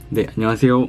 네, 안녕하세요.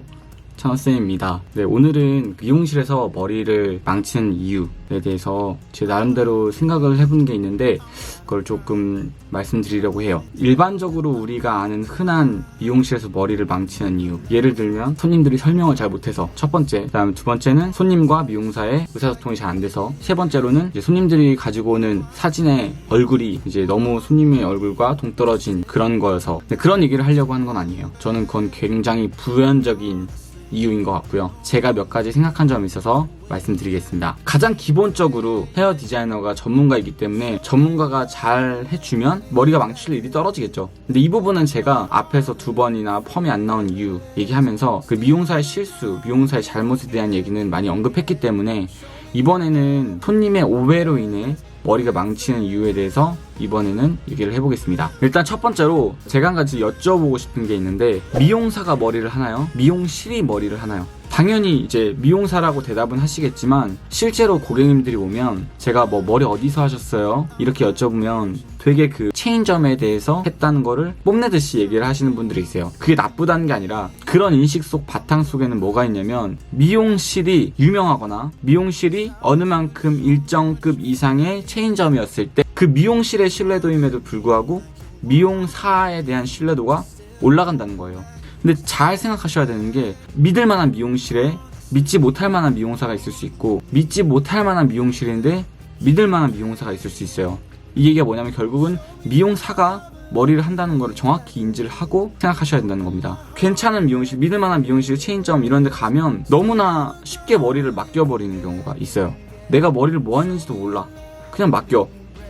찬호쌤입니다. 네, 오늘은 미용실에서 머리를 망치는 이유에 대해서 제 나름대로 생각을 해본 게 있는데 그걸 조금 말씀드리려고 해요. 일반적으로 우리가 아는 흔한 미용실에서 머리를 망치는 이유, 예를 들면 손님들이 설명을 잘 못해서 첫 번째, 그다음 두 번째는 손님과 미용사의 의사소통이 잘 안 돼서, 세 번째로는 이제 손님들이 가지고 오는 사진의 얼굴이 이제 너무 손님의 얼굴과 동떨어진 그런 거여서, 그런 얘기를 하려고 하는 건 아니에요. 저는 그건 굉장히 부연적인 이유인 것 같고요. 제가 몇 가지 생각한 점이 있어서 말씀드리겠습니다. 가장 기본적으로 헤어 디자이너가 전문가이기 때문에 전문가가 잘 해주면 머리가 망칠 일이 떨어지겠죠. 근데 이 부분은 제가 앞에서 2번이나 펌이 안 나온 이유 얘기하면서 그 미용사의 실수, 미용사의 잘못에 대한 얘기는 많이 언급했기 때문에 이번에는 손님의 오해로 인해 머리가 망치는 이유에 대해서 이번에는 얘기를 해보겠습니다. 일단 첫 번째로 제가 한 가지 여쭤보고 싶은 게 있는데, 미용사가 머리를 하나요? 미용실이 머리를 하나요? 당연히 이제 미용사라고 대답은 하시겠지만 실제로 고객님들이 오면 제가 뭐 머리 어디서 하셨어요? 이렇게 여쭤보면 되게 그 체인점에 대해서 했다는 거를 뽐내듯이 얘기를 하시는 분들이 있어요. 그게 나쁘다는 게 아니라 그런 인식 속 바탕 속에는 뭐가 있냐면, 미용실이 유명하거나 미용실이 어느 만큼 일정급 이상의 체인점이었을 때 그 미용실의 신뢰도임에도 불구하고 미용사에 대한 신뢰도가 올라간다는 거예요. 근데 잘 생각하셔야 되는 게, 믿을 만한 미용실에 믿지 못할 만한 미용사가 있을 수 있고, 믿지 못할 만한 미용실인데 믿을 만한 미용사가 있을 수 있어요. 이 얘기가 뭐냐면 결국은 미용사가 머리를 한다는 걸 정확히 인지를 하고 생각하셔야 된다는 겁니다. 괜찮은 미용실, 믿을 만한 미용실, 체인점 이런 데 가면 너무나 쉽게 머리를 맡겨버리는 경우가 있어요. 내가 머리를 뭐 하는지도 몰라. 그냥 맡겨.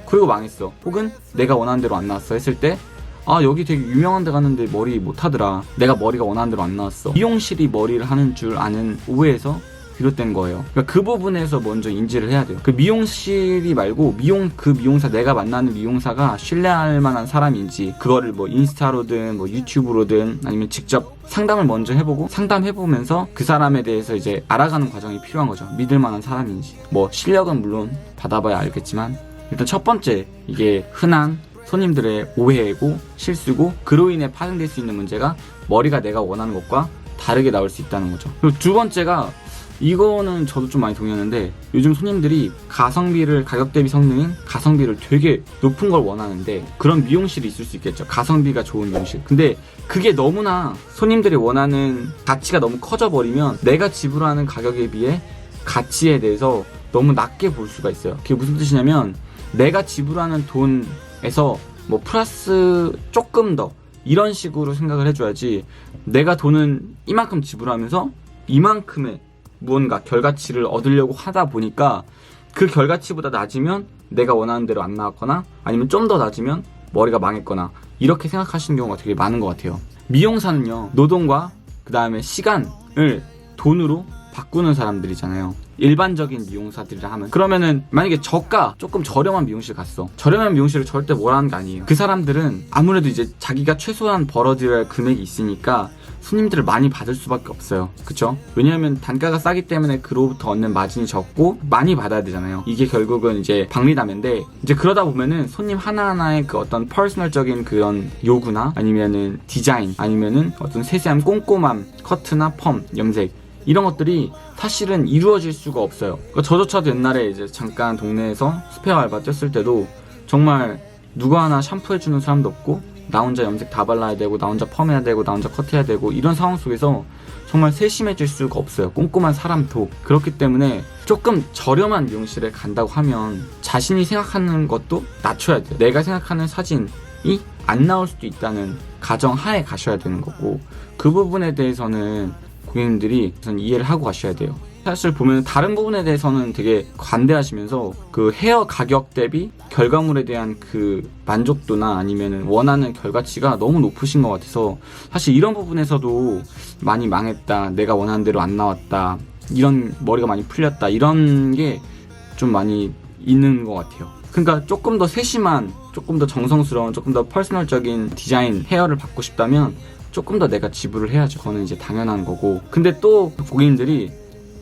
그리고 망했어. 혹은 내가 원하는 대로 안 나왔어 했을 때, 아, 여기 되게 유명한 데 갔는데 머리 못하더라. 내가 머리가 원하는 대로 안 나왔어. 미용실이 머리를 하는 줄 아는 오해에서 비롯된 거예요. 그러니까 그 부분에서 먼저 인지를 해야 돼요. 그 미용실이 말고 그 미용사, 내가 만나는 미용사가 신뢰할 만한 사람인지, 그거를 뭐 인스타로든 뭐 유튜브로든 아니면 직접 상담을 먼저 해보고, 상담해보면서 그 사람에 대해서 이제 알아가는 과정이 필요한 거죠. 믿을 만한 사람인지. 뭐 실력은 물론 받아봐야 알겠지만, 일단 첫 번째, 이게 흔한 손님들의 오해고 실수고, 그로 인해 파생될 수 있는 문제가 머리가 내가 원하는 것과 다르게 나올 수 있다는 거죠. 그리고 두 번째가, 이거는 저도 좀 많이 동의하는데, 요즘 손님들이 가성비를, 가격 대비 성능인 가성비를 되게 높은 걸 원하는데, 그런 미용실이 있을 수 있겠죠. 가성비가 좋은 미용실. 근데 그게 너무나 손님들이 원하는 가치가 너무 커져버리면 내가 지불하는 가격에 비해 가치에 대해서 너무 낮게 볼 수가 있어요. 그게 무슨 뜻이냐면, 내가 지불하는 돈에서 뭐 플러스 조금 더 이런 식으로 생각을 해줘야지, 내가 돈은 이만큼 지불하면서 이만큼의 무언가 결과치를 얻으려고 하다 보니까 그 결과치보다 낮으면 내가 원하는 대로 안 나왔거나, 아니면 좀 더 낮으면 머리가 망했거나, 이렇게 생각하시는 경우가 되게 많은 것 같아요. 미용사는요, 노동과 그 다음에 시간을 돈으로 바꾸는 사람들이잖아요. 일반적인 미용사들이라 하면. 그러면은 만약에 저가 조금 저렴한 미용실 갔어. 저렴한 미용실을 절대 뭐라는 게 아니에요. 그 사람들은 아무래도 이제 자기가 최소한 벌어들여야 할 금액이 있으니까 손님들을 많이 받을 수밖에 없어요. 그쵸? 왜냐하면 단가가 싸기 때문에 그로부터 얻는 마진이 적고 많이 받아야 되잖아요. 이게 결국은 이제 박리담인데, 이제 그러다 보면은 손님 하나하나의 그 어떤 퍼스널적인 그런 요구나, 아니면은 디자인, 아니면은 어떤 세세한 꼼꼼함, 커트나 펌, 염색, 이런 것들이 사실은 이루어질 수가 없어요. 그러니까 저조차도 옛날에 이제 잠깐 동네에서 스페어 알바 뛰었을 때도 정말 누구 하나 샴푸해주는 사람도 없고, 나 혼자 염색 다 발라야 되고, 나 혼자 펌해야 되고, 나 혼자 커트해야 되고, 이런 상황 속에서 정말 세심해질 수가 없어요. 꼼꼼한 사람도. 그렇기 때문에 조금 저렴한 미용실에 간다고 하면 자신이 생각하는 것도 낮춰야 돼요. 내가 생각하는 사진이 안 나올 수도 있다는 가정하에 가셔야 되는 거고, 그 부분에 대해서는 고객님들이 우선 이해를 하고 가셔야 돼요. 사실 보면 다른 부분에 대해서는 되게 관대하시면서 그 헤어 가격 대비 결과물에 대한 그 만족도나 아니면 원하는 결과치가 너무 높으신 것 같아서, 사실 이런 부분에서도 많이 망했다, 내가 원하는 대로 안 나왔다, 이런 머리가 많이 풀렸다, 이런 게 좀 많이 있는 것 같아요. 그러니까 조금 더 세심한, 조금 더 정성스러운, 조금 더 퍼스널적인 디자인 헤어를 받고 싶다면 조금 더 내가 지불을 해야죠. 그거는 이제 당연한 거고. 근데 또 고객님들이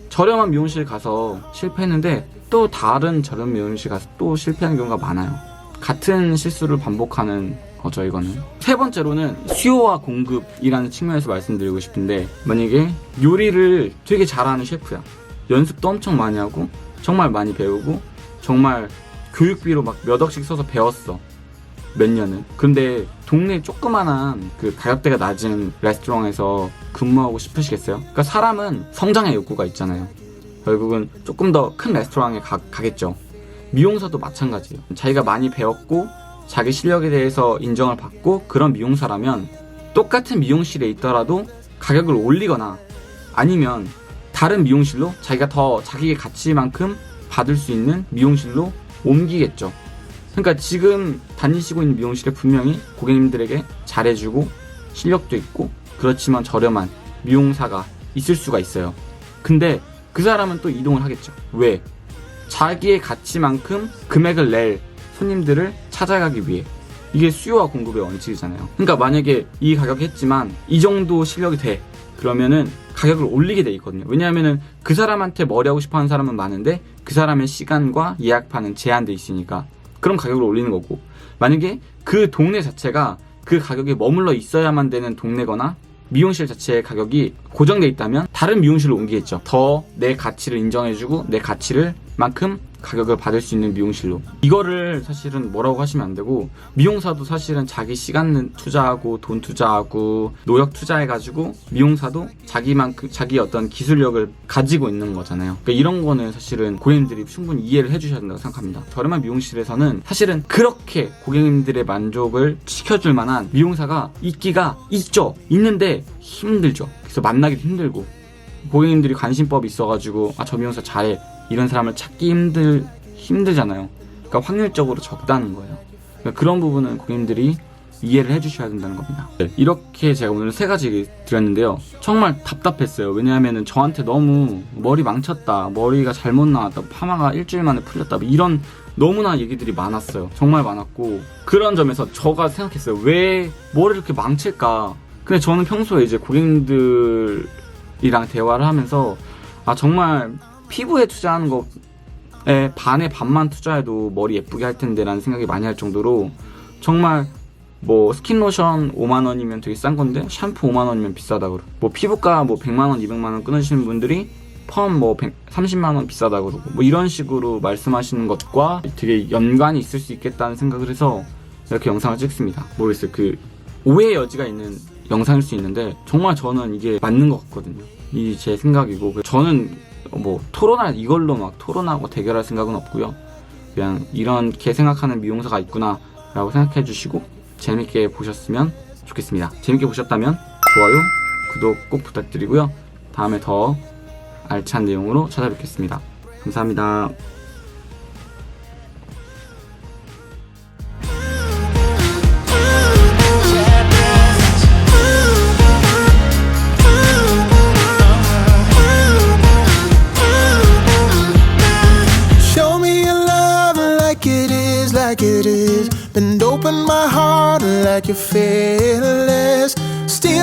저렴한 미용실 가서 실패했는데 또 다른 저렴한 미용실 가서 또 실패하는 경우가 많아요. 같은 실수를 반복하는 거죠, 이거는. 세 번째로는 수요와 공급이라는 측면에서 말씀드리고 싶은데, 만약에 요리를 되게 잘하는 셰프야. 연습도 엄청 많이 하고 정말 많이 배우고 정말 교육비로 막 몇 억씩 써서 배웠어, 몇 년은. 근데 동네 조그만한 그 가격대가 낮은 레스토랑에서 근무하고 싶으시겠어요? 그러니까 사람은 성장의 욕구가 있잖아요. 결국은 조금 더 큰 레스토랑에 가겠죠. 미용사도 마찬가지예요. 자기가 많이 배웠고 자기 실력에 대해서 인정을 받고 그런 미용사라면 똑같은 미용실에 있더라도 가격을 올리거나 아니면 다른 미용실로 자기가 더 자기의 가치만큼 받을 수 있는 미용실로 옮기겠죠. 그러니까 지금 다니시고 있는 미용실에 분명히 고객님들에게 잘해주고 실력도 있고 그렇지만 저렴한 미용사가 있을 수가 있어요. 근데 그 사람은 또 이동을 하겠죠. 왜? 자기의 가치만큼 금액을 낼 손님들을 찾아가기 위해. 이게 수요와 공급의 원칙이잖아요. 그러니까 만약에 이 가격 했지만 이 정도 실력이 돼, 그러면은 가격을 올리게 돼 있거든요. 왜냐하면은 그 사람한테 머리 하고 싶어 하는 사람은 많은데 그 사람의 시간과 예약판은 제한돼 있으니까 그럼 가격을 올리는 거고, 만약에 그 동네 자체가 그 가격에 머물러 있어야만 되는 동네거나 미용실 자체의 가격이 고정돼 있다면 다른 미용실로 옮기겠죠. 더 내 가치를 인정해주고 내 가치를 만큼 가격을 받을 수 있는 미용실로. 이거를 사실은 뭐라고 하시면 안 되고, 미용사도 사실은 자기 시간 투자하고 돈 투자하고 노력 투자해가지고 미용사도 자기만큼 자기 어떤 기술력을 가지고 있는 거잖아요. 그러니까 이런 거는 사실은 고객님들이 충분히 이해를 해주셔야 된다고 생각합니다. 저렴한 미용실에서는 사실은 그렇게 고객님들의 만족을 시켜줄 만한 미용사가 있기가 있죠. 있는데 힘들죠. 그래서 만나기도 힘들고 고객님들이 관심법이 있어가지고 저 미용사 잘해 이런 사람을 찾기 힘들잖아요. 그러니까 확률적으로 적다는 거예요. 그러니까 그런 부분은 고객님들이 이해를 해주셔야 된다는 겁니다. 이렇게 제가 오늘 3가지 얘기 드렸는데요. 정말 답답했어요. 왜냐하면 저한테 너무 머리 망쳤다, 머리가 잘못 나왔다, 파마가 일주일 만에 풀렸다, 이런 너무나 얘기들이 많았어요. 정말 많았고, 그런 점에서 제가 생각했어요. 왜 머리를 이렇게 망칠까? 근데 저는 평소에 이제 고객님들이랑 대화를 하면서 정말 피부에 투자하는 거에 반에 반만 투자해도 머리 예쁘게 할 텐데 라는 생각이 많이 할 정도로, 정말 뭐 스킨로션 5만원이면 되게 싼 건데 샴푸 5만원이면 비싸다 그러고, 뭐 피부과 뭐 100만원 200만원 끊으시는 분들이 펌 뭐 30만원 비싸다 그러고, 뭐 이런 식으로 말씀하시는 것과 되게 연관이 있을 수 있겠다는 생각을 해서 이렇게 영상을 찍습니다. 모르겠어요. 그 오해의 여지가 있는 영상일 수 있는데 정말 저는 이게 맞는 것 같거든요. 이 제 생각이고, 저는 뭐 이걸로 막 토론하고 대결할 생각은 없고요. 그냥 이렇게 생각하는 미용사가 있구나 라고 생각해 주시고 재밌게 보셨으면 좋겠습니다. 재밌게 보셨다면 좋아요, 구독 꼭 부탁드리고요. 다음에 더 알찬 내용으로 찾아뵙겠습니다. 감사합니다. Like it is, bend open my heart like you're fearless.